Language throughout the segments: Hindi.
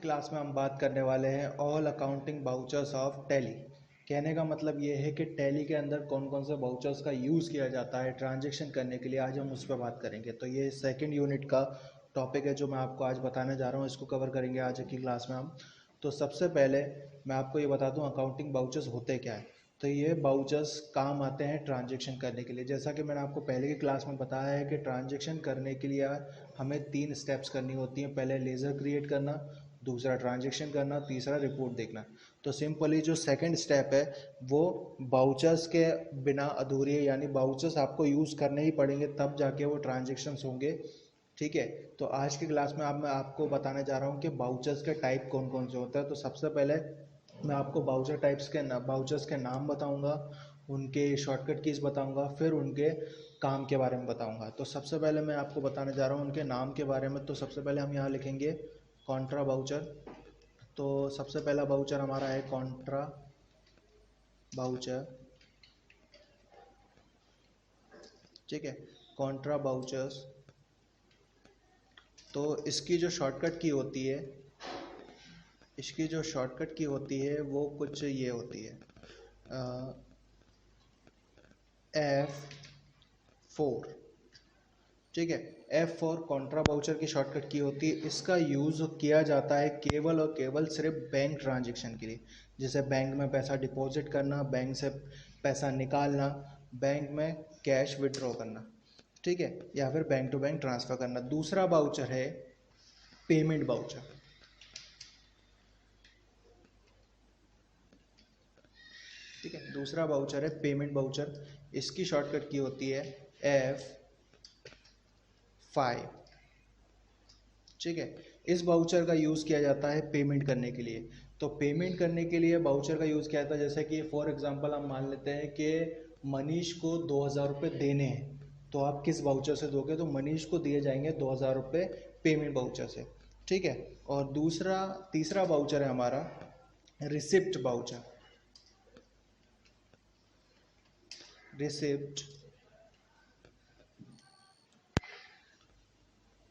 क्लास में हम बात करने वाले हैं all accounting vouchers of tally. कहने का मतलब ये है कि टैली के अंदर कौन कौन से बाउचर्स का यूज़ किया जाता है ट्रांजैक्शन करने के लिए। आज हम उस पर बात करेंगे। तो ये सेकंड यूनिट का टॉपिक है जो मैं आपको आज बताने जा रहा हूँ। इसको कवर करेंगे आज की क्लास में हम। तो सबसे पहले मैं आपको ये बता दूँ अकाउंटिंग बाउचर्स होते क्या है। तो ये बाउचर्स काम आते हैं ट्रांजैक्शन करने के लिए। जैसा कि मैंने आपको पहले की क्लास में बताया है कि ट्रांजैक्शन करने के लिए हमें 3 स्टेप्स करनी होती हैं। पहले लेज़र क्रिएट करना, दूसरा ट्रांजैक्शन करना, तीसरा रिपोर्ट देखना। तो सिंपली जो सेकंड स्टेप है वो बाउचर्स के बिना अधूरी है, यानी बाउचर्स आपको यूज़ करने ही पड़ेंगे तब जाके वो ट्रांजैक्शंस होंगे। ठीक है। तो आज की क्लास में अब मैं आपको बताने जा रहा हूँ कि बाउचर्स के टाइप कौन कौन से होते हैं। तो सबसे पहले मैं आपको बाउचर्स के नाम बताऊंगा, उनके शॉर्टकट कीज़ बताऊंगा, फिर उनके काम के बारे में बताऊंगा। तो सबसे पहले मैं आपको बताने जा रहा हूँ उनके नाम के बारे में। तो सबसे पहले हम यहाँ लिखेंगे कॉन्ट्रा बाउचर। तो सबसे पहला बाउचर हमारा है कॉन्ट्रा बाउचर। ठीक है, कॉन्ट्रा बाउचर्स। तो इसकी जो शॉर्टकट की होती है वो कुछ ये होती है F4। ठीक है, F4 कॉन्ट्रा बाउचर की शॉर्टकट की होती है। इसका यूज़ किया जाता है केवल और केवल सिर्फ बैंक ट्रांजैक्शन के लिए, जैसे बैंक में पैसा डिपॉजिट करना, बैंक से पैसा निकालना, बैंक में कैश विड्रॉ करना। ठीक है, या फिर बैंक टू बैंक ट्रांसफ़र करना। दूसरा बाउचर है पेमेंट बाउचर। ठीक है, दूसरा बाउचर है पेमेंट बाउचर। इसकी शॉर्टकट की होती है F5। ठीक है, इस बाउचर का यूज़ किया जाता है पेमेंट करने के लिए। तो पेमेंट करने के लिए बाउचर का यूज़ किया जाता है, जैसे कि फॉर एग्जांपल हम मान लेते हैं कि मनीष को 2000 रुपये देने हैं। तो आप किस बाउचर से दोगे? तो मनीष को दिए जाएंगे 2000 रुपये पेमेंट बाउचर से। ठीक है, और तीसरा बाउचर है हमारा रिसिप्ट बाउचर।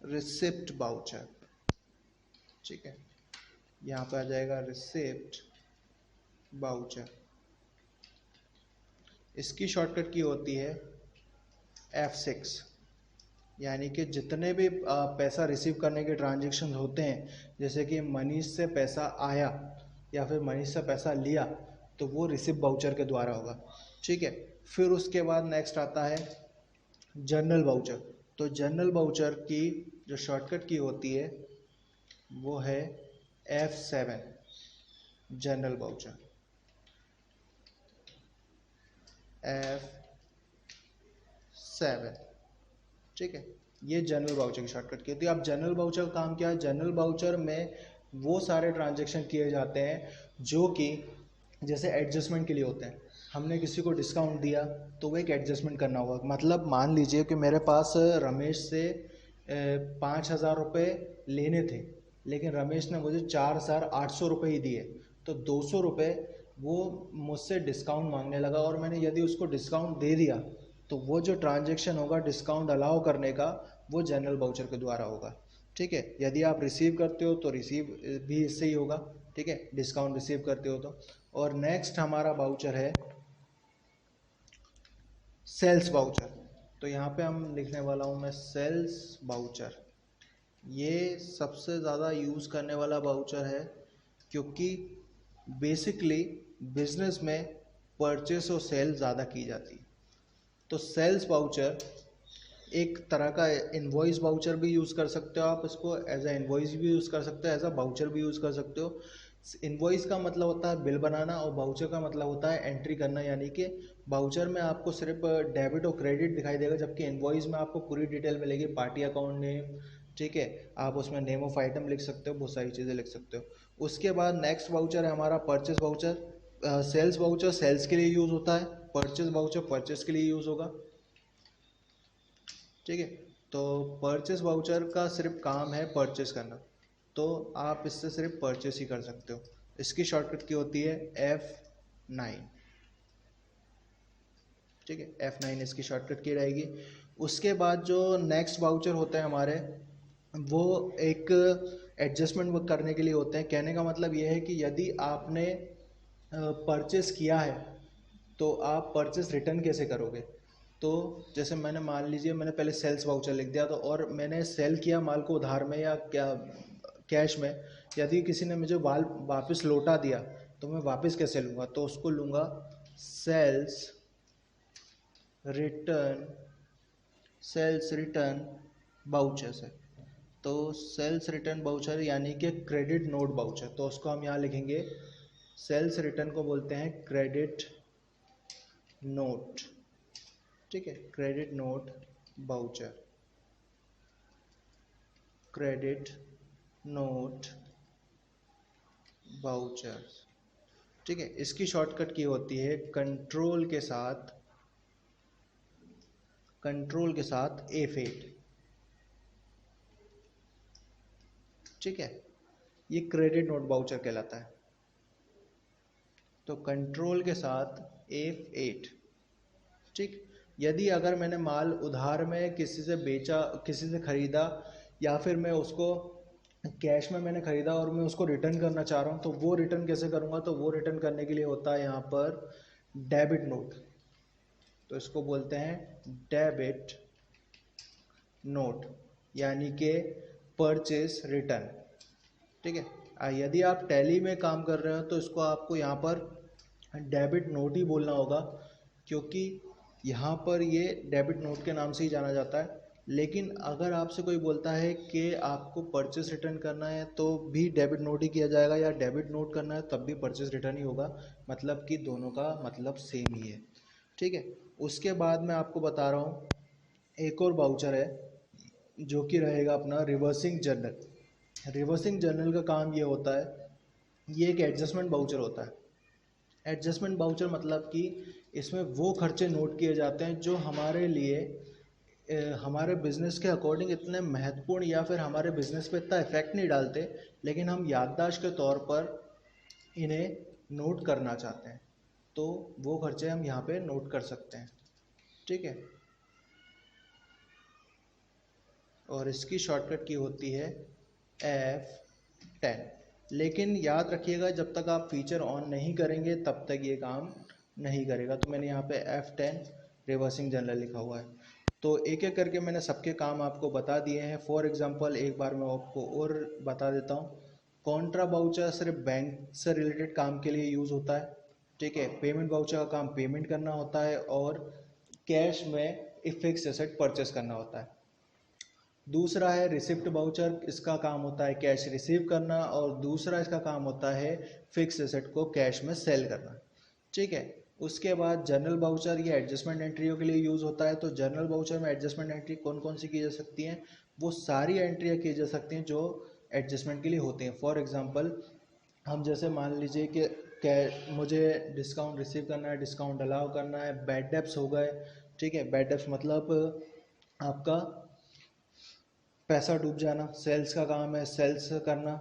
Receipt voucher. ठीक है, यहाँ पे आ जाएगा रिसिप्ट बाउचर। इसकी शॉर्टकट की होती है F6। यानी कि जितने भी पैसा रिसीव करने के ट्रांजैक्शन होते हैं, जैसे कि मनीष से पैसा आया या फिर मनीष से पैसा लिया, तो वो रिसिप्ट बाउचर के द्वारा होगा। ठीक है, फिर उसके बाद नेक्स्ट आता है जर्नल बाउचर। तो जर्नल बाउचर की जो शॉर्टकट की होती है वो है F7 जर्नल बाउचर। F7। ठीक है, ये जनरल बाउचर की शॉर्टकट की होती है। अब जनरल बाउचर का काम क्या है? जनरल बाउचर में वो सारे ट्रांजैक्शन किए जाते हैं जो कि जैसे एडजस्टमेंट के लिए होते हैं। हमने किसी को डिस्काउंट दिया तो वो एक एडजस्टमेंट करना होगा। मतलब मान लीजिए कि मेरे पास रमेश से 5000 रुपये लेने थे, लेकिन रमेश ने मुझे 4800 रुपये ही दिए। तो 200 रुपये वो मुझसे डिस्काउंट मांगने लगा और मैंने यदि उसको डिस्काउंट दे दिया तो वो जो ट्रांजैक्शन होगा डिस्काउंट अलाउ करने का वो जनरल बाउचर के द्वारा होगा। ठीक है, यदि आप रिसीव करते हो तो रिसीव भी इससे ही होगा। ठीक है, डिस्काउंट रिसीव करते हो तो। और नेक्स्ट हमारा बाउचर है सेल्स बाउचर। तो यहाँ पे हम लिखने वाला हूँ मैं सेल्स बाउचर। ये सबसे ज़्यादा यूज़ करने वाला बाउचर है, क्योंकि बेसिकली बिजनेस में परचेस और सेल ज़्यादा की जाती है। तो सेल्स बाउचर एक तरह का इनवॉइस बाउचर भी यूज़ कर सकते हो आप। इसको एज अ इनवॉइस भी यूज़ कर सकते हो, एज अ बाउचर भी यूज़ कर सकते हो। इनवॉइस का मतलब होता है बिल बनाना और बाउचर का मतलब होता है एंट्री करना। यानी कि बाउचर में आपको सिर्फ डेबिट और क्रेडिट दिखाई देगा, जबकि इनवॉइस में आपको पूरी डिटेल मिलेगी, पार्टी अकाउंट नेम। ठीक है, आप उसमें नेम ऑफ आइटम लिख सकते हो, बहुत सारी चीज़ें लिख सकते हो। उसके बाद नेक्स्ट बाउचर है हमारा purchase voucher. Sales voucher sales के लिए यूज़ होता है, परचेस बाउचर परचेस के लिए यूज़ होगा। ठीक है, तो परचेस बाउचर का सिर्फ काम है परचेस करना, तो आप इससे सिर्फ परचेस ही कर सकते हो। इसकी शॉर्टकट की होती है F9। ठीक है, F9 इसकी शॉर्टकट की रहेगी। उसके बाद जो नेक्स्ट बाउचर होते हैं हमारे वो एक एडजस्टमेंट करने के लिए होते हैं। कहने का मतलब ये है कि यदि आपने परचेस किया है तो आप परचेस रिटर्न कैसे करोगे। तो जैसे मैंने मान लीजिए मैंने पहले सेल्स वाउचर लिख दिया तो, और मैंने सेल किया माल को उधार में या क्या कैश में, यदि किसी ने मुझे माल वापस लौटा दिया तो मैं वापस कैसे लूँगा, तो उसको लूँगा sales return, sales return voucher से। तो सेल्स रिटर्न बाउचर यानी कि क्रेडिट नोट बाउचर, तो उसको हम यहाँ लिखेंगे सेल्स रिटर्न को बोलते हैं क्रेडिट नोट। ठीक है, credit note voucher, credit note voucher. ठीक है, इसकी शॉर्टकट की होती है कंट्रोल के साथ F8। ठीक है, ये क्रेडिट नोट बाउचर कहलाता है। तो कंट्रोल के साथ F8। ठीक, यदि अगर मैंने माल उधार में किसी से बेचा, किसी से खरीदा, या फिर मैं उसको कैश में मैंने खरीदा और मैं उसको रिटर्न करना चाह रहा हूँ, तो वो रिटर्न कैसे करूँगा, तो वो रिटर्न करने के लिए होता है यहाँ पर डेबिट नोट। तो इसको बोलते हैं डेबिट नोट, यानी कि परचेस रिटर्न। ठीक है, यदि आप टैली में काम कर रहे हो तो इसको आपको यहाँ पर डेबिट नोट ही बोलना होगा, क्योंकि यहाँ पर ये डेबिट नोट के नाम से ही जाना जाता है। लेकिन अगर आपसे कोई बोलता है कि आपको परचेस रिटर्न करना है तो भी डेबिट नोट ही किया जाएगा, या डेबिट नोट करना है तब भी परचेस रिटर्न ही होगा, मतलब कि दोनों का मतलब सेम ही है। ठीक है, उसके बाद मैं आपको बता रहा हूँ एक और बाउचर है जो कि रहेगा अपना रिवर्सिंग जर्नल। रिवर्सिंग जर्नल का काम ये होता है, ये एक एडजस्टमेंट बाउचर होता है। एडजस्टमेंट बाउचर मतलब कि इसमें वो खर्चे नोट किए जाते हैं जो हमारे लिए हमारे बिजनेस के अकॉर्डिंग इतने महत्वपूर्ण या फिर हमारे बिजनेस पे इतना इफेक्ट नहीं डालते, लेकिन हम याददाश्त के तौर पर इन्हें नोट करना चाहते हैं, तो वो खर्चे हम यहाँ पे नोट कर सकते हैं। ठीक है, और इसकी शॉर्टकट की होती है F10। लेकिन याद रखिएगा जब तक आप फीचर ऑन नहीं करेंगे तब तक ये काम नहीं करेगा। तो मैंने यहाँ पे F10 रिवर्सिंग जनरल लिखा हुआ है। तो एक एक करके मैंने सबके काम आपको बता दिए हैं। फॉर एग्जांपल एक बार मैं आपको और बता देता हूँ। कॉन्ट्रा बाउचर सिर्फ बैंक से रिलेटेड काम के लिए यूज़ होता है। ठीक है, पेमेंट बाउचर का काम पेमेंट करना होता है और कैश में फिक्स एसेट परचेस करना होता है। दूसरा है रिसिप्ट बाउचर, इसका काम होता है कैश रिसीव करना, और दूसरा इसका काम होता है फिक्स एसेट को कैश में सेल करना। ठीक है, उसके बाद जर्नल बाउचर, ये एडजस्टमेंट एंट्रियों के लिए यूज़ होता है। तो जर्नल बाउचर में एडजस्टमेंट एंट्री कौन कौन सी की जा सकती हैं, वो सारी एंट्रियाँ की जा सकती हैं जो एडजस्टमेंट के लिए होती हैं। फॉर एग्जांपल हम जैसे मान लीजिए कि मुझे डिस्काउंट रिसीव करना है, डिस्काउंट अलाउ करना है, बैड डेब्ट्स हो गए। ठीक है, बैड डेब्ट्स मतलब आपका पैसा डूब जाना, सेल्स का काम है सेल्स करना,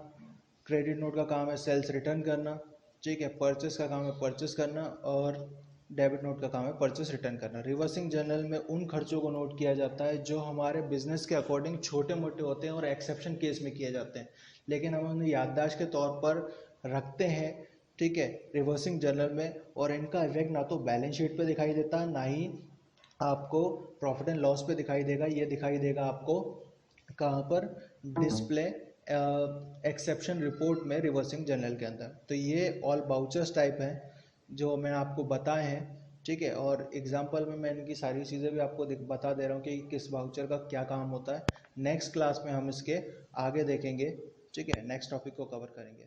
क्रेडिट नोट का काम है सेल्स रिटर्न करना। ठीक है, परचेस का काम है परचेस करना, और डेबिट नोट का काम है परचेस रिटर्न करना। रिवर्सिंग जर्नल में उन खर्चों को नोट किया जाता है जो हमारे बिजनेस के अकॉर्डिंग छोटे मोटे होते हैं और एक्सेप्शन केस में किए जाते हैं, लेकिन हम उन्हें याददाश्त के तौर पर रखते हैं। ठीक है, रिवर्सिंग जर्नल में, और इनका इफेक्ट ना तो बैलेंस शीट पे दिखाई देता है, ना ही आपको प्रॉफिट एंड लॉस पे दिखाई देगा। ये दिखाई देगा आपको कहाँ पर, डिस्प्ले एक्सेप्शन रिपोर्ट में रिवर्सिंग जर्नल के अंदर। तो ये ऑल बाउचर्स टाइप हैं जो मैं आपको बताए हैं। ठीक है, और एग्जांपल में मैं इनकी सारी चीज़ें भी आपको बता दे रहा हूँ कि किस बाउचर का क्या काम होता है। नेक्स्ट क्लास में हम इसके आगे देखेंगे। ठीक है, नेक्स्ट टॉपिक को कवर करेंगे।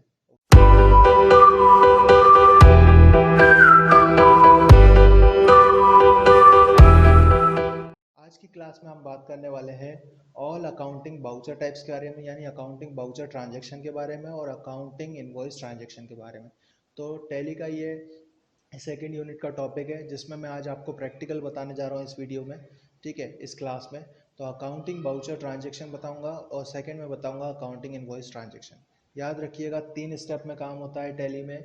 आज की क्लास में हम बात करने वाले हैं ऑल अकाउंटिंग बाउचर टाइप्स के बारे में, यानी अकाउंटिंग बाउचर ट्रांजैक्शन के बारे में और अकाउंटिंग इनवॉइस ट्रांजैक्शन के बारे में। तो टैली का ये सेकेंड यूनिट का टॉपिक है जिसमें मैं आज आपको प्रैक्टिकल बताने जा रहा हूँ इस वीडियो में। ठीक है, इस क्लास में तो अकाउंटिंग बाउचर ट्रांजैक्शन बताऊँगा और सेकेंड में बताऊँगा अकाउंटिंग इनवॉइस ट्रांजैक्शन। याद रखिएगा 3 स्टेप में काम होता है टैली में।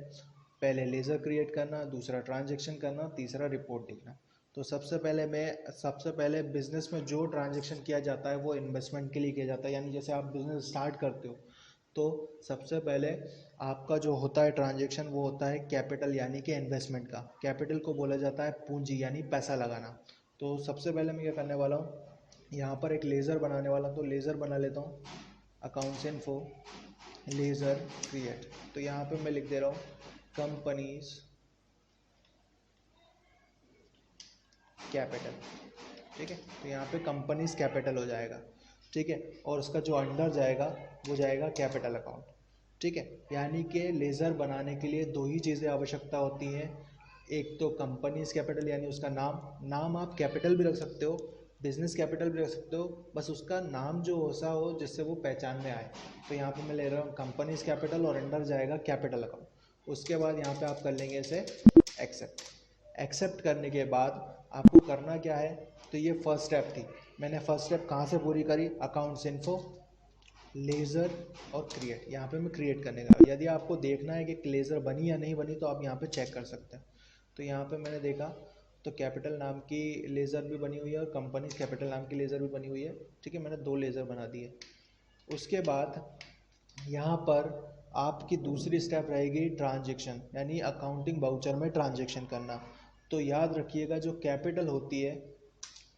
पहले लेज़र क्रिएट करना, दूसरा ट्रांजैक्शन करना, तीसरा रिपोर्ट लिखना। तो सबसे पहले बिजनेस में जो ट्रांजेक्शन किया जाता है वो इन्वेस्टमेंट के लिए किया जाता है, यानी जैसे आप बिजनेस स्टार्ट करते हो तो सबसे पहले आपका जो होता है ट्रांजेक्शन वो होता है कैपिटल यानी कि इन्वेस्टमेंट का। कैपिटल को बोला जाता है पूंजी यानी पैसा लगाना। तो सबसे पहले मैं क्या करने वाला हूँ, यहाँ पर एक लेज़र बनाने वाला हूँ, तो लेज़र बना लेता हूँ, अकाउंट्स इन्फो लेज़र क्रिएट। तो यहाँ पे मैं लिख दे रहा हूँ कंपनीज कैपिटल, ठीक है। तो यहाँ पे कंपनीज कैपिटल हो जाएगा, ठीक है, और उसका जो अंडर जाएगा वो जाएगा कैपिटल अकाउंट, ठीक है। यानी कि लेज़र बनाने के लिए दो ही चीज़ें आवश्यकता होती हैं, एक तो कंपनीज कैपिटल यानी उसका नाम आप कैपिटल भी रख सकते हो, बिजनेस कैपिटल भी रख सकते हो, बस उसका नाम जो ऐसा हो जिससे वो पहचान में आए। तो यहाँ पे मैं ले रहा हूँ कंपनीज कैपिटल और अंडर जाएगा कैपिटल अकाउंट। उसके बाद यहाँ पे आप कर लेंगे इसे एक्सेप्ट। एक्सेप्ट करने के बाद आपको करना क्या है, तो ये फर्स्ट स्टेप थी। मैंने फर्स्ट स्टेप कहाँ से पूरी करी, अकाउंट्स इन्फो लेज़र और क्रिएट। यहाँ पे मैं क्रिएट करने का, यदि आपको देखना है कि लेज़र बनी या नहीं बनी तो आप यहाँ पे चेक कर सकते हैं। तो यहाँ पे मैंने देखा तो कैपिटल नाम की लेज़र भी बनी हुई है और कंपनी कैपिटल नाम की लेज़र भी बनी हुई है, ठीक है। मैंने 2 लेज़र बना दिए। उसके बाद यहाँ पर आपकी दूसरी स्टेप रहेगी ट्रांजेक्शन, यानी अकाउंटिंग बाउचर में ट्रांजेक्शन करना। तो याद रखिएगा जो कैपिटल होती है,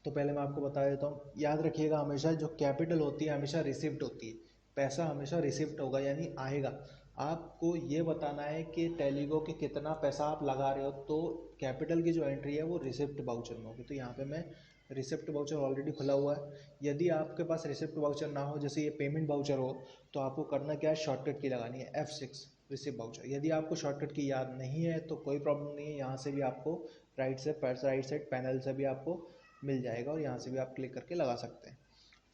तो पहले मैं आपको बता देता हूँ, याद रखिएगा हमेशा जो कैपिटल होती है हमेशा रिसिप्ट होती है, पैसा हमेशा रिसिप्ट होगा यानी आएगा। आपको ये बताना है कि टेलीगो के कितना पैसा आप लगा रहे हो, तो कैपिटल की जो एंट्री है वो रिसिप्ट वाउचर में होगी। तो यहाँ पे मैं रिसिप्ट वाउचर ऑलरेडी खुला हुआ है। यदि आपके पास रिसिप्ट वाउचर ना हो, जैसे ये पेमेंट वाउचर हो, तो आपको करना क्या है, शॉर्टकट की लगानी है F6 रिसिप्ट वाउचर। यदि आपको शॉर्टकट की याद नहीं है तो कोई प्रॉब्लम नहीं है, यहाँ से भी आपको राइट साइड पैनल से भी आपको मिल जाएगा और यहाँ से भी आप क्लिक करके लगा सकते हैं,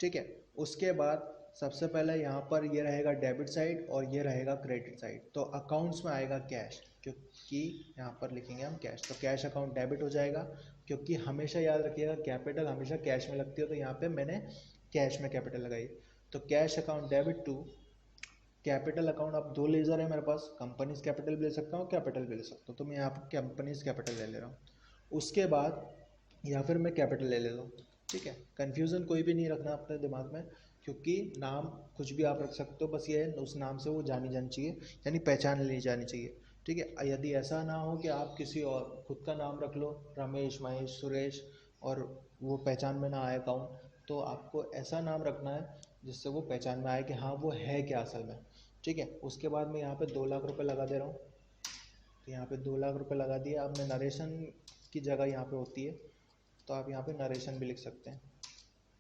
ठीक है। उसके बाद सबसे पहले यहाँ पर ये रहेगा डेबिट साइड और ये रहेगा क्रेडिट साइड। तो अकाउंट्स में आएगा कैश, क्योंकि यहाँ पर लिखेंगे हम कैश, तो कैश अकाउंट डेबिट हो जाएगा, क्योंकि हमेशा याद रखिएगा कैपिटल हमेशा कैश में लगती है। तो यहाँ पे मैंने कैश में कैपिटल लगाई, तो cash account debit to capital account. अब 2 लेज़र है मेरे पास, कंपनीज कैपिटल भी ले सकता हूँ, कैपिटल भी ले सकता हूँ, तो मैं यहाँ पर कंपनीज कैपिटल ले ले रहा हूँ। उसके बाद या फिर मैं कैपिटल ले लेता हूँ, ठीक है। कन्फ्यूज़न कोई भी नहीं रखना अपने दिमाग में, क्योंकि नाम कुछ भी आप रख सकते हो, बस ये है उस नाम से वो जानी जानी चाहिए, यानी पहचान ली जानी चाहिए, ठीक है। यदि ऐसा ना हो कि आप किसी और खुद का नाम रख लो, रमेश महेश सुरेश, और वो पहचान में ना आए अकाउंट, तो आपको ऐसा नाम रखना है जिससे वो पहचान में आए कि हाँ वो है क्या असल में, ठीक है। उसके बाद मैं यहाँ पे 2 लाख रुपए लगा दे रहा हूँ। तो यहाँ पे 2 लाख रुपए लगा दिया। अब मैं नरेशन की जगह यहाँ पे होती है, तो आप यहाँ पे नरेशन भी लिख सकते हैं,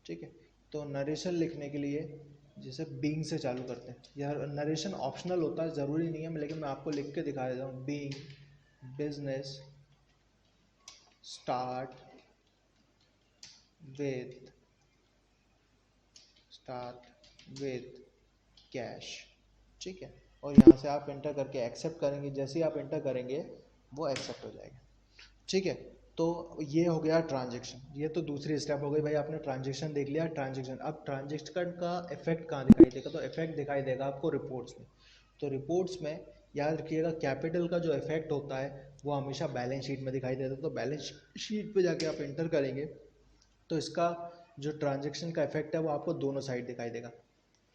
ठीक है। तो नरेशन लिखने के लिए जैसे बीइंग से चालू करते हैं, यह नरेशन ऑप्शनल होता है, ज़रूरी नहीं है, लेकिन मैं आपको लिख के दिखा देता हूँ। Being business start with cash, ठीक है। और यहाँ से आप इंटर करके एक्सेप्ट करेंगे, जैसे ही आप इंटर करेंगे वो एक्सेप्ट हो जाएगा, ठीक है। तो ये हो गया ट्रांजेक्शन, ये तो दूसरी स्टेप हो गई भाई, आपने ट्रांजेक्शन देख लिया। ट्रांजेक्शन, अब ट्रांजेक्शन का इफेक्ट कहाँ दिखाई देगा, तो इफेक्ट दिखाई देगा आपको रिपोर्ट्स में। तो रिपोर्ट्स में याद रखिएगा कैपिटल का जो इफेक्ट होता है वो हमेशा बैलेंस शीट में दिखाई देता है। तो बैलेंस शीट पे जाके आप इंटर करेंगे तो इसका जो ट्रांजेक्शन का इफेक्ट है वो आपको दोनों साइड दिखाई देगा।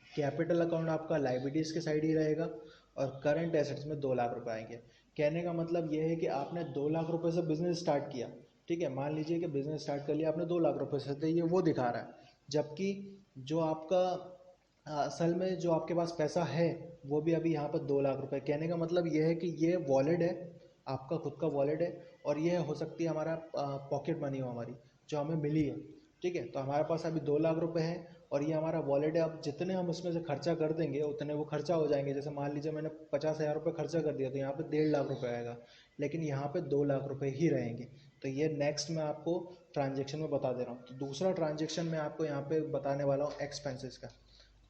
कैपिटल अकाउंट आपका लाइबिलिटीज़ के साइड ही रहेगा और करंट एसेट्स में 2 लाख रुपए आएंगे। कहने का मतलब ये है कि आपने 2 लाख रुपए से बिजनेस स्टार्ट किया, ठीक है। मान लीजिए कि बिजनेस स्टार्ट कर लिया आपने 2 लाख रुपए से, तो ये वो दिखा रहा है, जबकि जो आपका असल में जो आपके पास पैसा है वो भी अभी यहाँ पर 2 लाख रुपए। कहने का मतलब ये है कि ये वॉलेट है, आपका खुद का वॉलेट है, और ये हो सकती है हमारा पॉकेट मनी हो हमारी जो हमें मिली है, ठीक है। तो हमारे पास अभी 2 लाख रुपए है और ये हमारा वॉलेट है। अब जितने हम इसमें से खर्चा कर देंगे उतने वो खर्चा हो जाएंगे। जैसे मान लीजिए मैंने 50,000 रुपये खर्चा कर दिया तो यहाँ पे 1.5 लाख रुपए आएगा, लेकिन यहाँ पे 2 लाख रुपए ही रहेंगे। तो ये नेक्स्ट मैं आपको ट्रांजेक्शन में बता दे रहा हूँ। तो दूसरा ट्रांजेक्शन मैं आपको यहाँ पे बताने वाला हूँ एक्सपेंसेस का।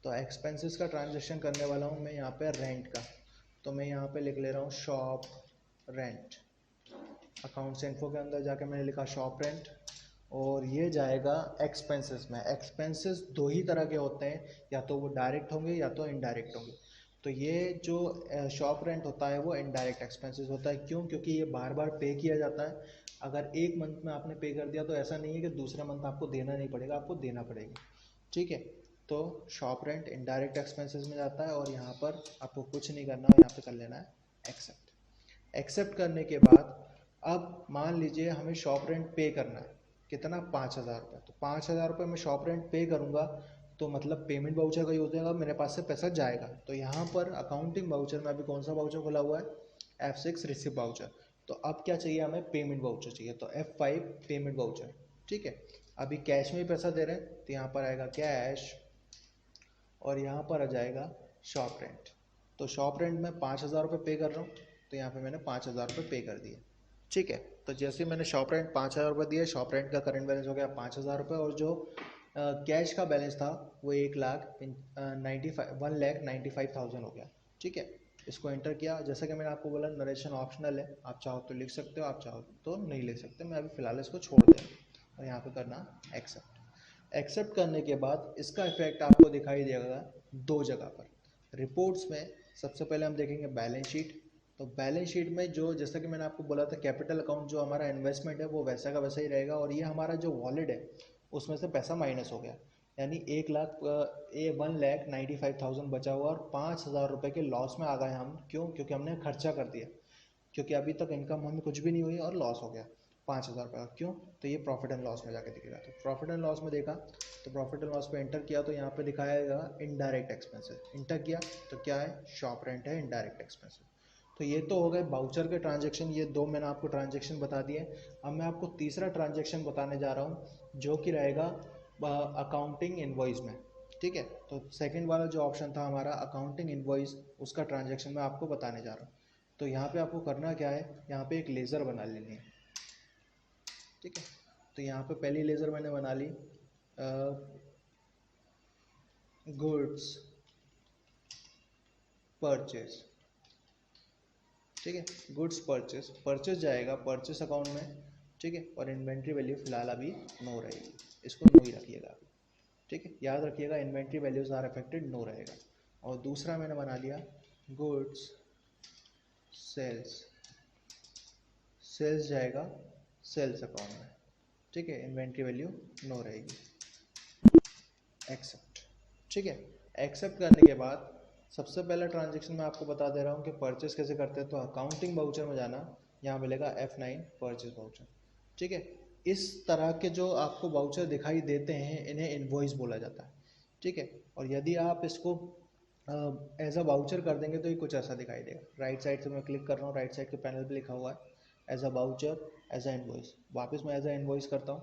तो एक्सपेंसेस का ट्रांजेक्शन करने वाला हूँ मैं यहाँ पे रेंट का। तो मैं यहाँ पे लिख ले रहा हूँ शॉप रेंट। अकाउंट्स इन्फो के अंदर जाके मैंने लिखा शॉप रेंट, और ये जाएगा एक्सपेंसेस में। एक्सपेंसेस 2 ही तरह के होते हैं, या तो वो डायरेक्ट होंगे या तो इनडायरेक्ट होंगे। तो ये जो शॉप रेंट होता है वो इनडायरेक्ट एक्सपेंसेस होता है। क्यों? क्योंकि ये बार बार पे किया जाता है। अगर एक मंथ में आपने पे कर दिया तो ऐसा नहीं है कि दूसरे मंथ आपको देना नहीं पड़ेगा, आपको देना पड़ेगा, ठीक है। तो शॉप रेंट इनडायरेक्ट एक्सपेंसेस में जाता है और यहाँ पर आपको कुछ नहीं करना, यहाँ पे कर लेना है एक्सेप्ट। एक्सेप्ट करने के बाद अब मान लीजिए हमें शॉप रेंट पे करना है, कितना, 5,000 रुपये। तो 5,000 रुपये में शॉप रेंट पे करूँगा तो मतलब पेमेंट वाउचर का यूज होगा, मेरे पास से पैसा जाएगा। तो यहाँ पर अकाउंटिंग वाउचर में अभी कौन सा वाउचर खुला हुआ है, F6 रिसिप्ट वाउचर। तो अब क्या चाहिए हमें, पेमेंट वाउचर चाहिए, तो F5 पेमेंट वाउचर, ठीक है। अभी कैश में ही पैसा दे रहे हैं तो यहाँ पर आएगा कैश और यहाँ पर आ जाएगा शॉप रेंट। तो शॉप रेंट में 5,000 रुपये पे कर रहा हूँ, तो यहाँ पे मैंने 5,000 रुपये पे कर दिए, ठीक है। तो जैसे मैंने शॉप रेंट 5,000 रुपये दिए, शॉप रेंट का करंट बैलेंस हो गया 5,000 रुपये, और जो कैश का बैलेंस था वो 1,95,000 हो गया, ठीक है। इसको एंटर किया, जैसा कि मैंने आपको बोला नरेशन ऑप्शनल है, आप चाहो तो लिख सकते हो, आप चाहो तो नहीं लिख सकते, मैं अभी फ़िलहाल इसको छोड़ दे और यहाँ पे करना एक्सेप्ट। एक्सेप्ट करने के बाद इसका इफेक्ट आपको दिखाई देगा दो जगह पर। रिपोर्ट्स में सबसे पहले हम देखेंगे बैलेंस शीट। तो बैलेंस शीट में जो, जैसा कि मैंने आपको बोला था, कैपिटल अकाउंट जो हमारा इन्वेस्टमेंट है वो वैसा का वैसा ही रहेगा, और ये हमारा जो वॉलेट है उसमें से पैसा माइनस हो गया, यानी 1,95,000 बचा हुआ, और 5,000 रुपये के लॉस में आ गए हम। क्यों? क्योंकि हमने खर्चा कर दिया, क्योंकि अभी तक इनकम हमें कुछ भी नहीं हुई और लॉस हो गया 5,000 रुपये का। क्यों? तो ये प्रॉफिट एंड लॉस में जाके दिखेगा। तो प्रॉफिट एंड लॉस में देखा, तो प्रॉफिट एंड लॉस पे एंटर किया तो यहाँ पे दिखाएगा इनडायरेक्ट एक्सपेंसेस, एंटर किया तो क्या है, शॉप रेंट है, इनडायरेक्ट एक्सपेंसेस। तो ये तो हो गए बाउचर के ट्रांजेक्शन, ये दो मैंने आपको ट्रांजेक्शन बता दिए। अब मैं आपको तीसरा ट्रांजेक्शन बताने जा रहा हूँ जो कि रहेगा अकाउंटिंग इनवॉइस में, ठीक है। तो सेकंड वाला जो ऑप्शन था हमारा अकाउंटिंग इनवॉइस, उसका ट्रांजेक्शन मैं आपको बताने जा रहा हूँ। तो यहाँ पे आपको करना क्या है, यहाँ पे एक लेज़र बना लेनी है, ठीक है। तो यहाँ पे पहली लेज़र मैंने बना ली, गुड्स परचेज, ठीक है। गुड्स परचेज, परचेज जाएगा परचेज अकाउंट में, ठीक है। और इन्वेंट्री वैल्यू फिलहाल अभी नो रहेगी, इसको नो ही रखिएगा अभी, ठीक है। याद रखिएगा inventory values are affected, no रहेगा। और दूसरा मैंने बना लिया गुड्स सेल्स, सेल्स जाएगा सेल्स अकाउंट में, ठीक है। इन्वेंट्री वैल्यू नो रहेगी, एक्सेप्ट, ठीक है। एक्सेप्ट करने के बाद सबसे पहला ट्रांजेक्शन मैं आपको बता दे रहा हूँ कि परचेस कैसे करते हैं। तो अकाउंटिंग वाउचर में जाना, यहाँ मिलेगा F9 परचेस वाउचर, ठीक है। इस तरह के जो आपको वाउचर दिखाई देते हैं इन्हें इनवॉइस बोला जाता है, ठीक है। और यदि आप इसको एज अ वाउचर कर देंगे तो ये कुछ ऐसा दिखाई देगा। राइट साइड से मैं क्लिक कर रहा हूँ, राइट साइड के पैनल पे लिखा हुआ है as a voucher as a invoice, वापस मैं एज अ इनवॉइस करता हूँ,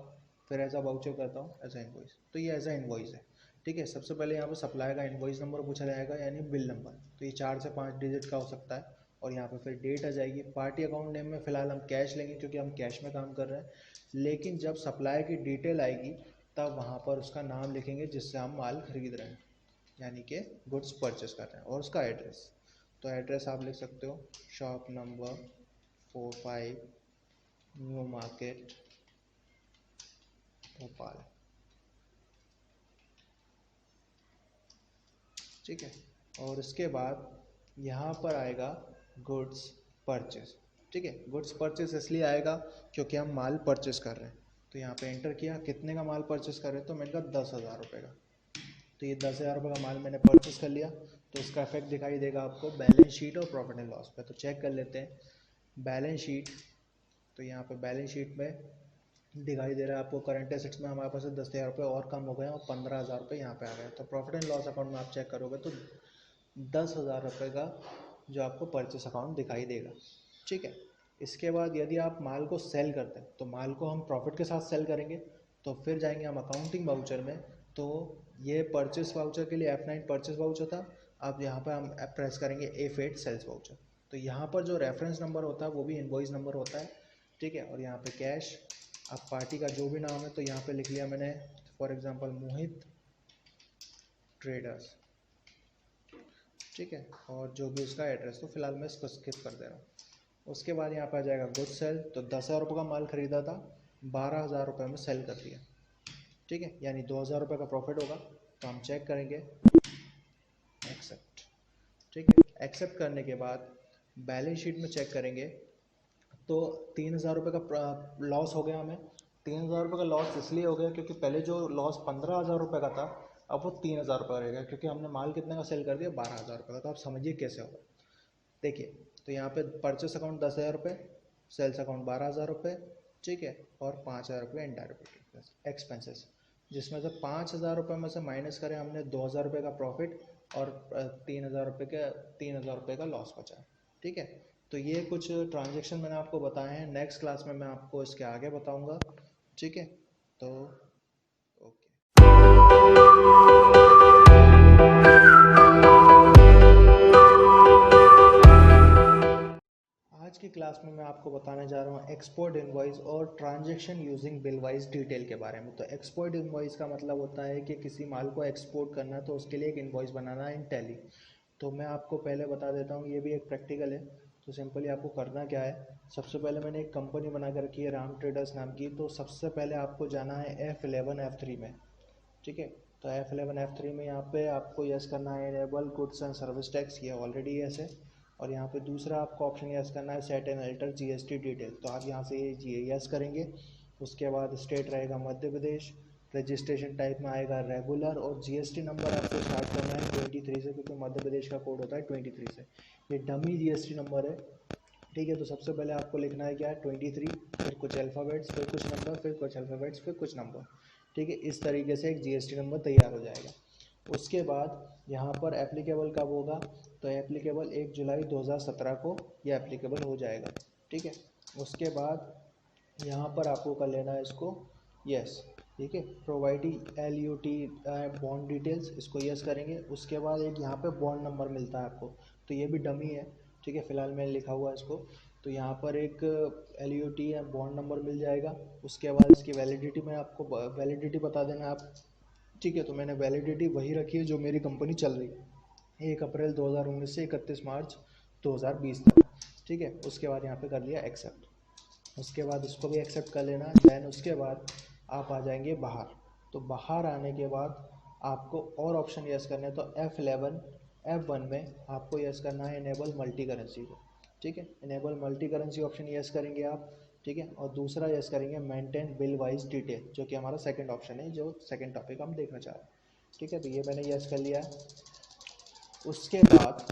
फिर एज अ वाउचर करता हूँ, एज अ इनवॉइस। तो ये एज अ इनवॉइस है, ठीक है। सबसे पहले यहाँ पे सप्लाई का इनवॉइस नंबर पूछा जाएगा, यानी बिल नंबर, तो ये 4 से 5 डिजिट का हो सकता है। और यहाँ पे फिर डेट आ जाएगी। पार्टी अकाउंट नेम में फ़िलहाल हम कैश लेंगे क्योंकि हम कैश में काम कर रहे हैं, लेकिन जब सप्लाई की डिटेल आएगी तब वहाँ पर उसका नाम लिखेंगे जिससे हम माल खरीद रहे हैं, यानी कि गुड्स परचेस कर रहे हैं, और उसका एड्रेस। तो एड्रेस आप लिख सकते हो shop number 45 new market Bhopal, ठीक है। और इसके बाद यहाँ पर आएगा गुड्स परचेस, ठीक है। गुड्स परचेस इसलिए आएगा क्योंकि हम माल परचेस कर रहे हैं। तो यहाँ पे एंटर किया, कितने का माल परचेस कर रहे हैं, तो मैंने कहा 10,000 रुपये का। तो ये 10,000 रुपये का माल मैंने परचेस कर लिया, तो इसका इफेक्ट दिखाई देगा आपको बैलेंस शीट और प्रॉफिट एंड लॉस पे। तो चेक कर लेते हैं बैलेंस शीट। तो यहाँ पे बैलेंस शीट में दिखाई दे रहा है आपको करंट एसेट्स में हमारे पास 10,000 रुपये और कम हो गए और 15,000 रुपये यहाँ पे आ गए। तो प्रॉफिट एंड लॉस अकाउंट में आप चेक करोगे तो 10,000 रुपये का जो आपको परचेस अकाउंट दिखाई देगा, ठीक है। इसके बाद यदि आप माल को सेल करते हैं तो माल को हम प्रॉफिट के साथ सेल करेंगे, तो फिर जाएंगे हम अकाउंटिंग वाउचर में। तो ये परचेस वाउचर के लिए F9 परचेस वाउचर था, अब यहाँ पर हम प्रेस करेंगे F8 सेल्स वाउचर। तो यहाँ पर जो रेफरेंस नंबर होता है वो भी इनवॉइस नंबर होता है, ठीक है। और यहाँ पे कैश, अब पार्टी का जो भी नाम है तो यहाँ पे लिख लिया मैंने, फॉर एग्जांपल मोहित ट्रेडर्स, ठीक है। और जो भी उसका एड्रेस, तो फिलहाल मैं इसको स्किप कर दे रहा हूँ। उसके बाद यहाँ पे आ जाएगा गुड सेल। तो 10,000 रुपये का माल खरीदा था, 12,000 रुपये में सेल कर दिया, ठीक है, यानी 2,000 रुपये का प्रॉफिट होगा। तो हम चेक करेंगे एक्सेप्ट, ठीक है। एक्सेप्ट करने के बाद बैलेंस शीट में चेक करेंगे तो 3,000 रुपये का लॉस हो गया हमें। 3,000 रुपये का लॉस इसलिए हो गया क्योंकि पहले जो लॉस 15,000 रुपये का था, अब वो 3,000 रुपये रहेगा, क्योंकि हमने माल कितने का सेल कर दिया, 12,000 रुपये का। तो आप समझिए कैसे होगा। देखिए, तो यहाँ पे परचेस अकाउंट 10,000 रुपये, सेल्स अकाउंट 12,000 रुपये, ठीक है, और 5,000 रुपये इनडायरेक्ट एक्सपेंसेस, जिसमें से 5,000 रुपये में से माइनस करें हमने 2,000 रुपये का प्रॉफिट, और 3,000 रुपये का लॉस बचा। ठीक है, तो ये कुछ ट्रांजेक्शन मैंने आपको बताए हैं। नेक्स्ट क्लास में मैं आपको इसके आगे बताऊंगा। ठीक है, तो आज की क्लास में मैं आपको बताने जा रहा हूँ एक्सपोर्ट इनवॉइस और transaction using bill wise detail के बारे में। तो एक्सपोर्ट इनवॉइस का मतलब होता है कि किसी माल को एक्सपोर्ट करना है तो उसके लिए एक इनवॉइस बनाना है इन टैली। तो मैं आपको पहले बता देता हूँ, ये भी एक प्रैक्टिकल है। तो सिंपली आपको करना क्या है, सबसे पहले मैंने एक कंपनी बना कर रखी है राम ट्रेडर्स नाम की। तो सबसे पहले आपको जाना है F11 F3 में। ठीक है, तो F11 F3 में यहाँ पे आपको यस करना है enable goods and service tax, ये ऑलरेडी यस है। और यहाँ पे दूसरा आपको ऑप्शन यस करना है set and alter GST detail, तो आप यहाँ से ये यस करेंगे। उसके बाद स्टेट रहेगा मध्य प्रदेश, रजिस्ट्रेशन टाइप में आएगा रेगुलर, और GST नंबर आपको स्टार्ट करना है 23 से, क्योंकि मध्य प्रदेश का कोड होता है 23 से। ये डमी GST नंबर है। ठीक है, तो सबसे पहले आपको लिखना है क्या है 23, फिर कुछ अल्फ़ाबेट्स, फिर कुछ नंबर, फिर कुछ अल्फ़ाबेट्स, फिर कुछ नंबर। ठीक है, इस तरीके से एक GST नंबर तैयार हो जाएगा। उसके बाद यहाँ पर एप्लीकेबल कब होगा, तो एप्लीकेबल 1 जुलाई 2017 को यह एप्लीकेबल हो जाएगा। ठीक है, उसके बाद यहाँ पर आपको कर लेना है इसको यस। ठीक है, प्रोवाइडिंग LUT बॉन्ड डिटेल्स, इसको यस करेंगे। उसके बाद एक यहाँ पे बॉन्ड नंबर मिलता है आपको, तो ये भी डमी है। ठीक है, फिलहाल मैंने लिखा हुआ है इसको। तो यहाँ पर एक LUT या बॉन्ड नंबर मिल जाएगा। उसके बाद इसकी वैलिडिटी में आपको वैलिडिटी बता देना आप। ठीक है, तो मैंने वैलिडिटी वही रखी है जो मेरी कंपनी चल रही है, 1 अप्रैल 2019 से 31 मार्च 2020 तक। ठीक है, उसके बाद यहाँ पे कर लिया एक्सेप्ट। उसके बाद इसको भी एक्सेप्ट कर लेना। दैन उसके बाद आप आ जाएंगे बाहर। तो बाहर आने के बाद आपको और ऑप्शन यस करना है, तो F1 में आपको यस करना है इनेबल मल्टी करेंसी को। ठीक है, enable multi currency option yes करेंगे आप। ठीक है, और दूसरा यस करेंगे मेंटेन बिल वाइज डिटेल, जो कि हमारा सेकंड ऑप्शन है, जो सेकंड टॉपिक हम देखना चाह रहे हैं। ठीक है, तो ये मैंने यस कर लिया है। उसके बाद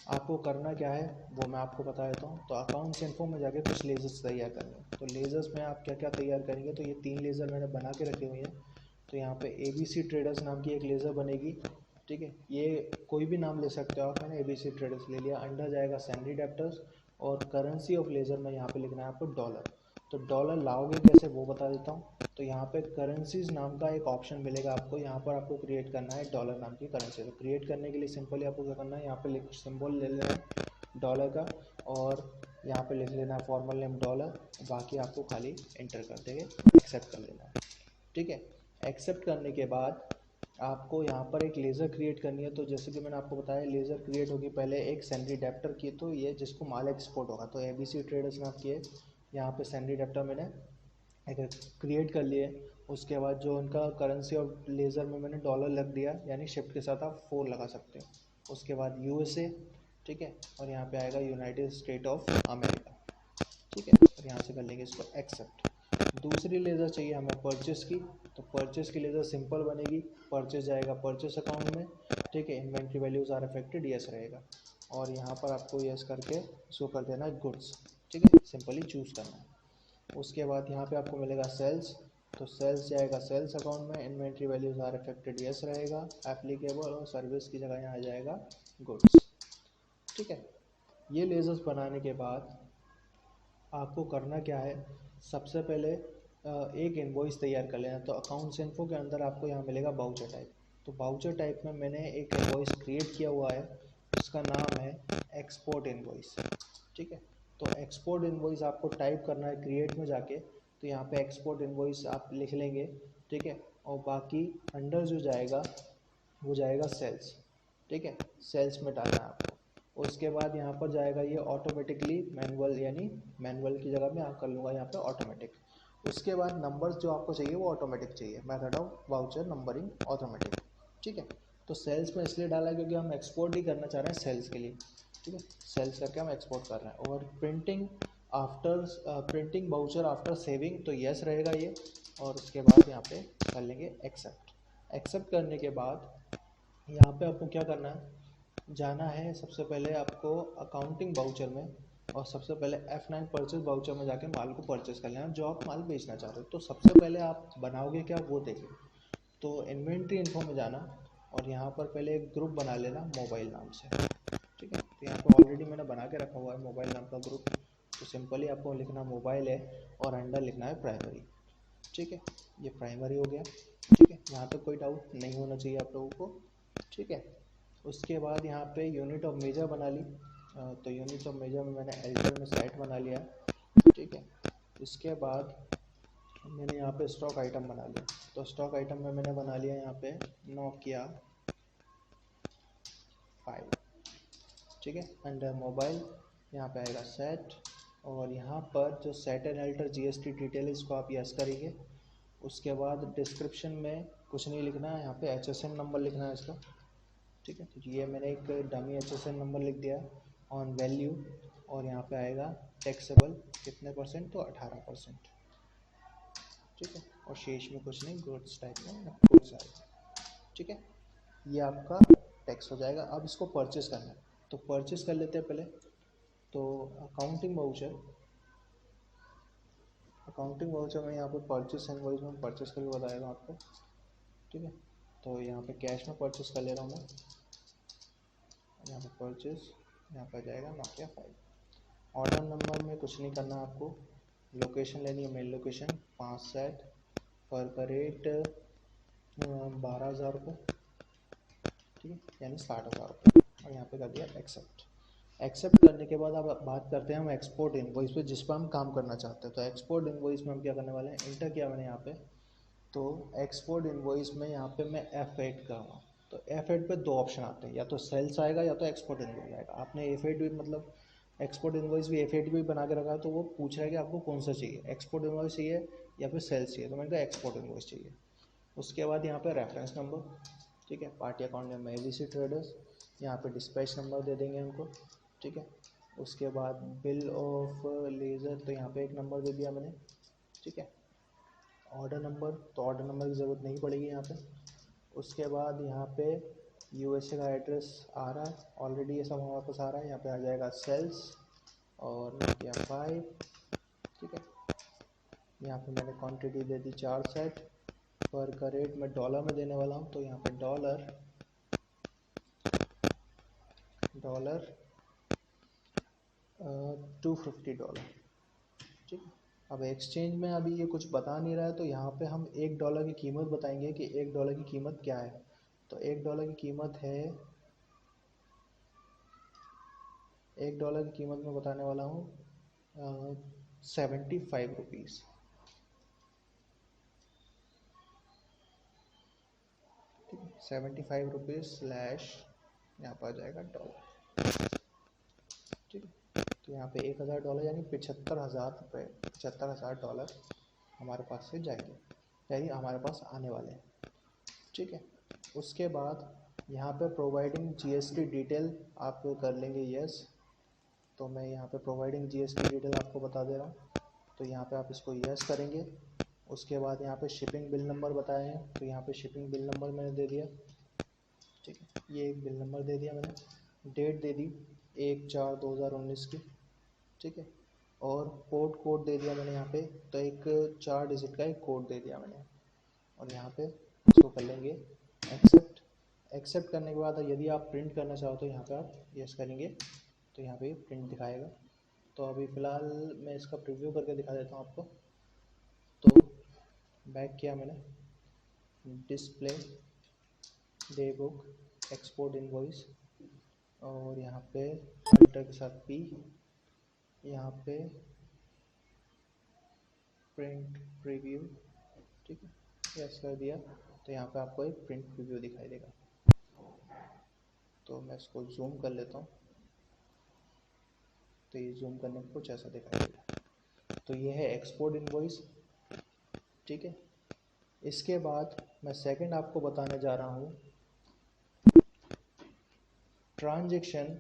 आपको करना क्या है वो मैं आपको बता देता हूँ। तो अकाउंट्स इन्फो में जाके कुछ लेजर्स तैयार करने। तो लेजर्स में आप क्या क्या तैयार करेंगे, तो ये 3 लेज़र मैंने बना के रखे हुए हैं। तो यहाँ पे ABC ट्रेडर्स नाम की एक लेज़र बनेगी। ठीक है, ये कोई भी नाम ले सकते हो आप, मैंने ABC ट्रेडर्स ले लिया। अंडर जाएगा सैलरी डेप्टर्स, और करेंसी ऑफ लेज़र में यहाँ पे लिखना है आपको डॉलर। तो डॉलर लाओगे कैसे वो बता देता हूँ। तो यहाँ पे करेंसीज नाम का एक ऑप्शन मिलेगा आपको, यहाँ पर आपको क्रिएट करना है डॉलर नाम की करेंसी। तो क्रिएट करने के लिए सिंपली आपको क्या करना है, यहाँ पे सिंबल ले लेना है डॉलर का, और यहाँ पे लिख लेना है फॉर्मल नेम डॉलर। बाकी आपको खाली एंटर कर देंगे, एक्सेप्ट कर लेना है। ठीक है, एक्सेप्ट करने के बाद आपको यहाँ पर एक लेज़र क्रिएट करनी है। तो जैसे कि मैंने आपको बताया, लेज़र क्रिएट होगी पहले एक सैलरी डेप्टर की, तो ये जिसको माल एक्सपोर्ट होगा। तो ABC ट्रेडर्स नाम की है, यहाँ पे सैलरी डेप्टर मैंने एक क्रिएट कर लिए। उसके बाद जो उनका करेंसी और लेज़र में मैंने डॉलर लग दिया, यानी शिफ्ट के साथ आप 4 लगा सकते हो। उसके बाद USA। ठीक है, और यहाँ पे आएगा यूनाइटेड स्टेट ऑफ अमेरिका। ठीक है, और यहाँ से कर लेंगे इसको एक्सेप्ट। दूसरी लेज़र चाहिए हमें परचेस की। तो परचेस की लेज़र सिंपल बनेगी, परचेस जाएगा परचेस अकाउंट में। ठीक है, inventory values are affected, yes रहेगा। और यहाँ पर आपको यस करके इसको कर देना है गुड्स। ठीक है, सिंपली चूज़ करना है। उसके बाद यहाँ पे आपको मिलेगा सेल्स। तो सेल्स जाएगा सेल्स अकाउंट में, inventory values are affected, yes रहेगा। एप्लीकेबल और सर्विस की जगह यहाँ आ जाएगा गुड्स। ठीक है, ये लेज़र्स बनाने के बाद आपको करना क्या है, सबसे पहले एक इनवॉइस तैयार कर लेना। तो अकाउंट्स इन्फो के अंदर आपको यहाँ मिलेगा बाउचर टाइप। तो बाउचर टाइप में मैंने एक इनवॉइस क्रिएट किया हुआ है, उसका नाम है एक्सपोर्ट इनवॉइस। ठीक है, तो एक्सपोर्ट इनवॉइस आपको टाइप करना है क्रिएट में जाके। तो यहाँ पे एक्सपोर्ट इनवॉइस आप लिख लेंगे। ठीक है, और बाकी अंडर जो जाएगा वो जाएगा सेल्स। ठीक है, सेल्स में डालना है आपको। उसके बाद यहाँ पर जाएगा ये ऑटोमेटिकली मैनुअल, यानी मैनुअल की जगह मैं यहाँ कर लूँगा यहाँ पे ऑटोमेटिक। उसके बाद नंबर्स जो आपको चाहिए वो ऑटोमेटिक चाहिए, method of voucher numbering automatic. ठीक है, तो सेल्स में इसलिए डाला क्योंकि हम एक्सपोर्ट ही करना चाह रहे हैं सेल्स के लिए। ठीक है, सेल्स करके हम एक्सपोर्ट कर रहे हैं। और printing after printing voucher after saving, तो यस रहेगा ये। और उसके बाद यहाँ पे कर लेंगे एक्सेप्ट। एक्सेप्ट करने के बाद यहाँ पे आपको क्या करना है, जाना है सबसे पहले आपको अकाउंटिंग वाउचर में, और सबसे पहले F9 परचेज वाउचर में जाके माल को परचेज कर लेना जो आप माल बेचना चाह रहे हो। तो सबसे पहले आप बनाओगे क्या वो देखिए। तो इन्वेंट्री इन्फो में जाना, और यहाँ पर पहले एक ग्रुप बना लेना मोबाइल नाम से, ठीक है। तो यहाँ पर ऑलरेडी मैंने बना के रखा हुआ है मोबाइल नाम का ग्रुप। तो सिंपली आपको लिखना मोबाइल है और अंडर लिखना है प्राइमरी, ठीक है। ये प्राइमरी हो गया, ठीक है। यहाँ तक कोई डाउट नहीं होना चाहिए आप लोगों को, ठीक है। उसके बाद यहाँ पे यूनिट ऑफ मेजर बना ली। तो यूनिट ऑफ मेजर में मैंने एडिटर में साइट बना लिया, ठीक है। इसके बाद मैंने यहाँ पे स्टॉक आइटम बना लिया। तो स्टॉक आइटम में मैंने बना लिया यहाँ पे नोकिया 5, ठीक है। अंडर मोबाइल यहाँ पे आएगा सेट, और यहाँ पर जो set and alter GST detail इसको आप यस करेंगे। उसके बाद डिस्क्रिप्शन में कुछ नहीं लिखना है, यहाँ पे HSN नंबर लिखना है इसका, ठीक है। तो ये मैंने एक डमी HSN नंबर लिख दिया ऑन वैल्यू, और यहाँ पे आएगा टैक्सेबल कितने परसेंट, तो 18%, ठीक है। और शेष में कुछ नहीं, गुड्स टाइप में गुड्स आएगा, ठीक है। ये आपका टैक्स हो जाएगा। अब इसको परचेस करना है, तो परचेस कर लेते हैं पहले। तो अकाउंटिंग वाउचर में यहाँ पे परचेस इनवॉइस में परचेस करके बताएगा आपको, ठीक है। तो यहाँ पे कैश में परचेस कर ले रहा हूँ मैं, यहाँ पे परचेस, यहाँ पर जाएगा नोकिया 5। ऑर्डर नंबर में कुछ नहीं करना आपको, लोकेशन लेनी है मेल लोकेशन 5 सेट पर रेट 12,000 रुपये, ठीक है, यानी 60,000 रुपये। और यहाँ पे कर दिया एक्सेप्ट। एक्सेप्ट करने के बाद अब बात करते हैं हम एक्सपोर्ट इनवॉइस पे, जिस पर हम काम करना चाहते हैं। तो एक्सपोर्ट इनवॉइस में हम क्या करने वाले हैं, इंटर किया मैंने यहाँ पे। तो एक्सपोर्ट इनवॉइस में यहाँ पे मैं F8 करूँगा। तो F8 पे दो ऑप्शन आते हैं, या तो सेल्स आएगा या तो एक्सपोर्ट इनवॉइस आएगा। आपने F8 भी मतलब एक्सपोर्ट इनवॉइस भी F8 भी बना के रखा है, तो वो पूछ रहा है कि आपको कौन सा चाहिए, एक्सपोर्ट इनवॉइस चाहिए या फिर सेल्स चाहिए। तो मैंने कहा एक्सपोर्ट इनवॉइस चाहिए। उसके बाद यहाँ पे रेफरेंस नंबर, ठीक है, पार्टी अकाउंट में ABC ट्रेडर्स, यहाँ पे डिस्पैच नंबर दे देंगे उनको, ठीक है। उसके बाद बिल ऑफ लेज़र, तो यहाँ पे एक नंबर दे दिया मैंने, ठीक है। ऑर्डर नंबर, तो ऑर्डर नंबर की ज़रूरत नहीं पड़ेगी यहाँ पे। उसके बाद यहाँ पे USA का एड्रेस आ रहा है ऑलरेडी, ये सब हमारे पास आ रहा है। यहाँ पे आ जाएगा सेल्स और नोकिया 5, ठीक है। यहाँ पे मैंने क्वांटिटी दे दी 4 सेट, पर का रेट मैं डॉलर में देने वाला हूँ। तो यहाँ पे डॉलर $250, ठीक है। अब एक्सचेंज में अभी ये कुछ बता नहीं रहा है, तो यहाँ पे हम $1 की कीमत बताएंगे कि $1 की कीमत क्या है। तो $1 की कीमत है, $1 की कीमत मैं बताने वाला हूँ 75 रुपीज़, 75 रुपीज़ स्लैश यहाँ पर आ जाएगा डॉलर, ठीक है। तो यहाँ पे $1,000 यानी $75,000, $75,000 हमारे पास से जाएंगे, यानी हमारे पास आने वाले हैं, ठीक है। उसके बाद यहाँ पे प्रोवाइडिंग GST डिटेल आप कर लेंगे यस। तो मैं यहाँ पे प्रोवाइडिंग GST डिटेल आपको बता दे रहा हूँ, तो यहाँ पे आप इसको यस करेंगे। उसके बाद यहाँ पे शिपिंग बिल नंबर बताए हैं, तो यहाँ पे शिपिंग बिल नंबर मैंने दे दिया, ठीक है। ये एक बिल नंबर दे दिया मैंने, डेट दे दी 1/4/2019 की, ठीक है। और पोर्ट कोड दे दिया मैंने यहाँ पे, तो एक 4 डिजिट का एक कोड दे दिया मैंने। और यहाँ पे इसको कर लेंगे एक्सेप्ट। एक्सेप्ट करने के बाद यदि आप प्रिंट करना चाहो तो यहाँ पे आप यस करेंगे, तो यहाँ पे प्रिंट दिखाएगा। तो अभी फ़िलहाल मैं इसका प्रीव्यू करके दिखा देता हूँ आपको। तो बैक किया मैंने, display day book export invoice, और यहाँ पे अल्टर के साथ P, यहाँ पे प्रिंट प्रीव्यू, ठीक है, यस कर दिया। तो यहाँ पे आपको एक प्रिंट प्रीव्यू दिखाई देगा। तो मैं इसको जूम कर लेता हूँ, तो ये जूम करने में कुछ ऐसा दिखाई देगा। तो ये है एक्सपोर्ट इनवॉइस, ठीक है। इसके बाद मैं सेकंड आपको बताने जा रहा हूँ transaction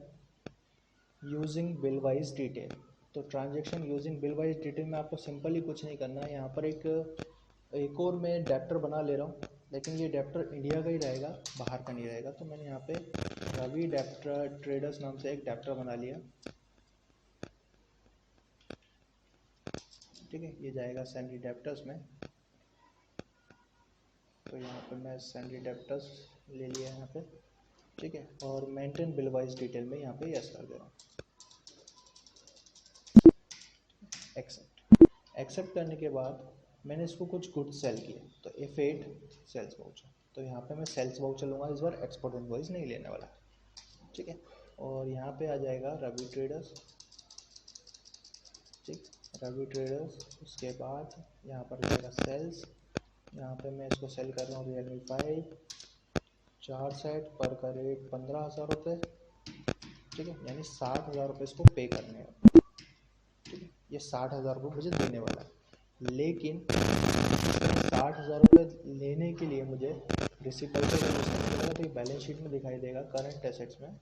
using bill wise detail. तो transaction using bill wise detail में आपको सिंपली कुछ नहीं करना है। यहाँ पर एक और मैं डेप्टर बना ले रहा हूँ, लेकिन ये डेप्टर इंडिया का ही रहेगा, बाहर का नहीं रहेगा। तो मैंने यहाँ पे रवि डेप्टर ट्रेडर्स नाम से एक डेप्टर बना लिया। ठीक है, ये जाएगा सैलरी डेप्टर्स में। तो यहाँ पर मैं सैलरी डेप्टर्स ले लिया यहाँ पे। ठीक है, और मेंटेन बिल वाइज डिटेल में यहाँ पे यस कर दे रहा हूँ। एक्सेप्ट करने के बाद मैंने इसको कुछ गुड्स सेल किए, तो F8 सेल्स वाउचर। तो यहाँ पे मैं सेल्स वाउचर लूँगा, इस बार एक्सपोर्ट इनवॉइस नहीं लेने वाला। ठीक है, और यहाँ पे आ जाएगा रवि ट्रेडर्स। ठीक, रवि ट्रेडर्स। उसके बाद यहाँ पर जाएगा सेल्स। यहाँ पे मैं इसको सेल कर रहा हूँ Realme 5 4 सेट पर का रेट 15,000 रुपये। ठीक है, यानी 60,000 रुपये इसको पे करने हैं। ठीक है, ये 60,000 रुपये मुझे देने वाला है, लेकिन 60,000 रुपये लेने के लिए मुझे रिसिप्ट वाउचर यूज करना पड़ेगा। तो ये बैलेंस शीट में दिखाई देगा करंट एसेट्स में।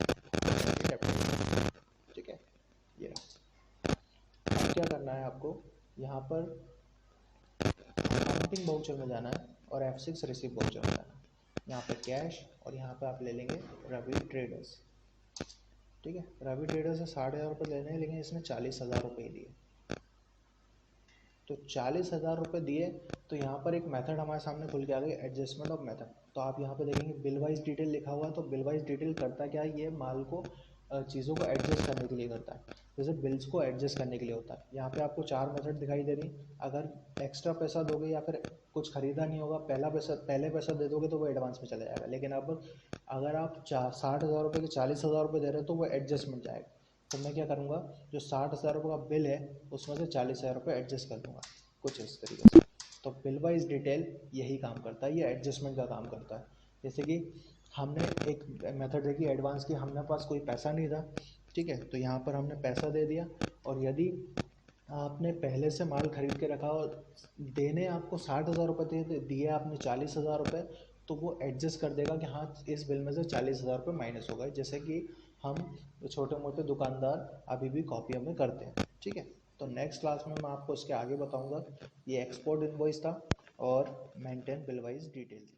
ठीक है, ये अब क्या करना है आपको, यहाँ पर अकाउंटिंग वाउचर में जाना है और F6 रिसिप्ट वाउचर में जाना है। यहाँ पे कैश, और यहाँ पे आप ले लेंगे रवि ट्रेडर्स। ठीक है, रवि ट्रेडर्स से 60,000 रुपये लेने हैं, लेकिन इसने 40,000 रुपये दिए। तो 40,000 रुपये दिए, तो यहाँ पर एक मेथड हमारे सामने खुल के आ गई, एडजस्टमेंट ऑफ मेथड। तो आप यहाँ पे देखेंगे बिल वाइज डिटेल लिखा हुआ है। तो बिल वाइज डिटेल करता क्या है, ये माल को चीज़ों को एडजस्ट करने के लिए करता है। जैसे बिल्स को एडजस्ट करने के लिए होता है। यहाँ पे आपको 4 मेथड दिखाई दे रही। अगर एक्स्ट्रा पैसा दोगे या फिर कुछ खरीदा नहीं होगा, पहले पैसा दे दोगे तो वो एडवांस में चला जाएगा। लेकिन अब अगर आप 60,000 रुपये के 40,000 रुपये दे रहे हो तो वो एडजस्टमेंट जाएगा। तो मैं क्या करूँगा, जो 60,000 रुपये का बिल है उसमें से 40,000 रुपये एडजस्ट कर दूँगा, कुछ इस तरीके से। तो बिल वाइज डिटेल यही काम करता है, ये एडजस्टमेंट का काम करता है। जैसे कि हमने एक मेथड देखी एडवांस की, हमने पास कोई पैसा नहीं था। ठीक है, तो यहाँ पर हमने पैसा दे दिया, और यदि आपने पहले से माल खरीद के रखा और देने आपको 60,000 रुपये दिए आपने 40,000 रुपये, तो वो एडजस्ट कर देगा कि हाँ इस बिल में से 40,000 रुपये माइनस हो गए, जैसे कि हम छोटे मोटे दुकानदार अभी भी कॉपियों में करते हैं। ठीक है, तो नेक्स्ट क्लास में मैं आपको इसके आगे बताऊंगा। ये एक्सपोर्ट इनवॉइस था और मेंटेन बिल वाइज डिटेल थी।